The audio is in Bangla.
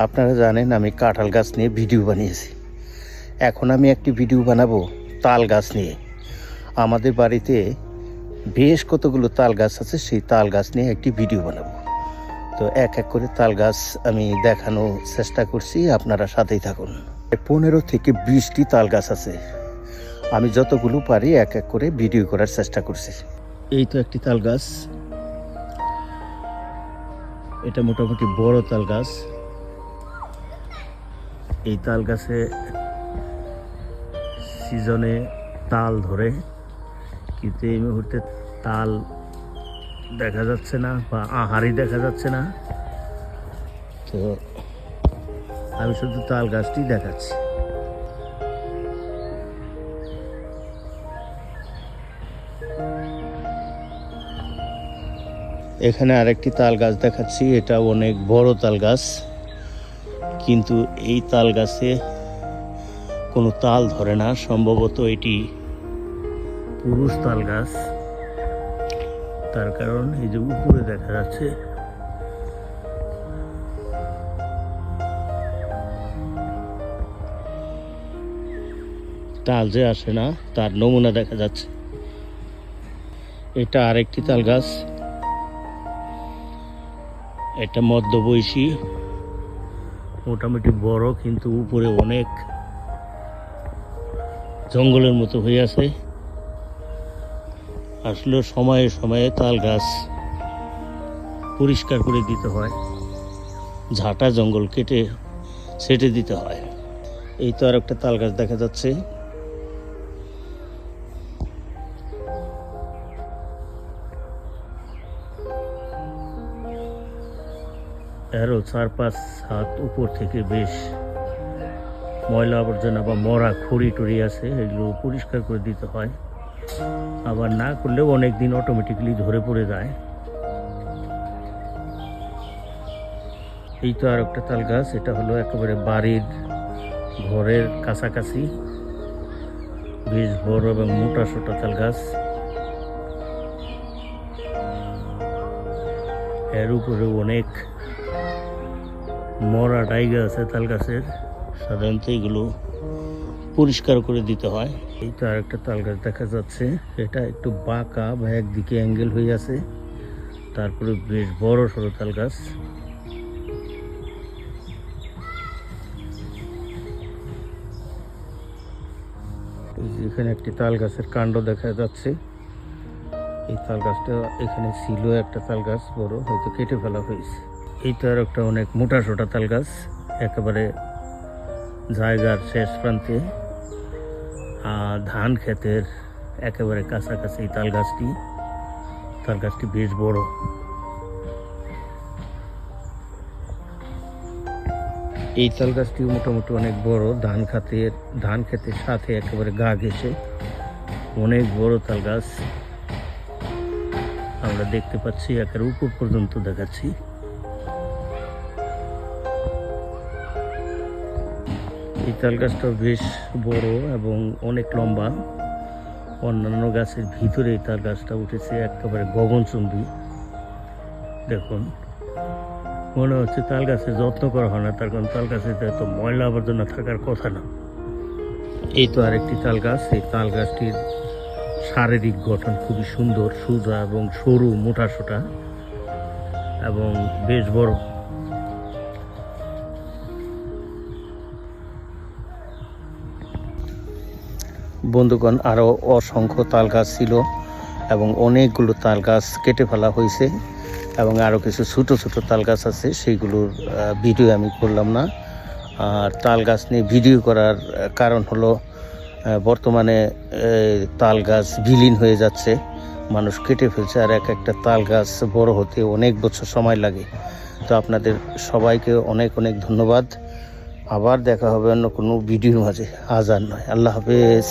আপনারা জানেন আমি কাঁঠাল গাছ নিয়ে ভিডিও বানিয়েছি। এখন আমি একটি ভিডিও বানাবো তাল গাছ নিয়ে। আমাদের বাড়িতে বেশ কতগুলো তাল গাছ আছে, সেই তাল গাছ নিয়ে একটি ভিডিও বানাবো। তো এক এক করে তাল গাছ আমি দেখানোর চেষ্টা করছি, আপনারা সাথেই থাকুন। 15 থেকে 20টি তাল গাছ আছে। আমি যতগুলো পারি এক এক করে ভিডিও করার চেষ্টা করছি। এই তো একটি তাল গাছ, এটা মোটামুটি বড় তাল গাছ। এই তাল গাছে সিজনে তাল ধরে, কিন্তু এই মুহূর্তে তাল দেখা যাচ্ছে না বা আহারই দেখা যাচ্ছে না। তো আমি শুধু তাল গাছটি দেখাচ্ছি। এখানে আরেকটি তাল গাছ দেখাচ্ছি, এটা অনেক বড় তাল গাছ, কিন্তু এই তাল গাছে কোনো তাল ধরে না। সম্ভবত এটি পুরুষ তাল গাছ, তার কারণ এই যে উপরে দেখা যাচ্ছে তাল যে আসে না তার নমুনা দেখা যাচ্ছে। এটা আরেকটি তাল গাছ, এটা মধ্যবয়সী, মোটামুটি বড়, কিন্তু উপরে অনেক জঙ্গলের মতো হয়ে আছে। আসলে সময়ে সময়ে তাল গাছ পরিষ্কার করে দিতে হয়, ঝাঁটা জঙ্গল কেটে ছেটে দিতে হয়। এই তো আর একটা তাল গাছ দেখা যাচ্ছে। এরও 4-5 হাত উপর থেকে বেশ ময়লা আবর্জনা বা মরা খড়ি টড়ি আছে, এগুলো পরিষ্কার করে দিতে হয়। আবার না করলেও অনেক দিন অটোমেটিক্যালি ধরে পড়ে যায়। এই তো আর একটা তাল গাছ, এটা হলো একেবারে বাড়ির ঘরের কাছাকাছি, বেশ বড় এবং মোটা সোটা তাল গাছ। এর উপরে অনেক মরা ডাইগা আছে তাল গাছের, সাধারণত এগুলো পরিষ্কার করে দিতে হয়। এই তো আর একটা তাল গাছ দেখা যাচ্ছে, এটা একটু বাঁকা বা একদিকে অ্যাঙ্গেল হয়ে আছে, তারপরে বেশ বড় সড়ো তাল গাছ। এখানে একটি তাল গাছের কাণ্ড দেখা যাচ্ছে। এই তাল গাছটা এখানে ছিল একটা তাল গাছ বড়, হয়তো কেটে ফেলা হয়েছে। এই তো আর একটা অনেক মোটা সোটা তাল গাছ, একেবারে জায়গার শেষ প্রান্তে, ধান ক্ষেতের একেবারে কাছাকাছি এই তাল গাছটি বেশ বড়। এই তাল গাছটি মোটামুটি অনেক বড়, ধান ক্ষেতের সাথে একেবারে গা ঘেঁষে অনেক বড় তাল গাছ আমরা দেখতে পাচ্ছি, একের উপর পর্যন্ত দেখাচ্ছি। এই তাল গাছটা বেশ বড় এবং অনেক লম্বা। অন্যান্য গাছের ভিতরে এই তাল গাছটা উঠেছে একেবারে গগনচুম্বী। দেখুন, মনে হচ্ছে তাল গাছের যত্ন করা হয় না, তার কারণ তাল গাছে এত ময়লা আবর্জনা থাকার কথা না। এই তো আরেকটি তাল গাছ, এই তাল গাছটির শারীরিক গঠন খুবই সুন্দর, সোজা এবং সরু, মোটা সোটা এবং বেশ বড়। বন্ধুগণ, আরও অসংখ্য তাল গাছ ছিল এবং অনেকগুলো তাল গাছ কেটে ফেলা হয়েছে, এবং আরও কিছু ছোটো ছোটো তাল গাছ আছে, সেইগুলোর ভিডিও আমি করলাম না। আর তাল গাছ নিয়ে ভিডিও করার কারণ হলো বর্তমানে তাল গাছ বিলীন হয়ে যাচ্ছে, মানুষ কেটে ফেলছে, আর এক একটা তাল গাছ বড় হতে অনেক বছর সময় লাগে। তো আপনাদের সবাইকে অনেক অনেক ধন্যবাদ। আবার দেখা হবে অন্য কোনো ভিডিওর মাঝে। আজ আর নয়, আল্লাহ হাফেজ।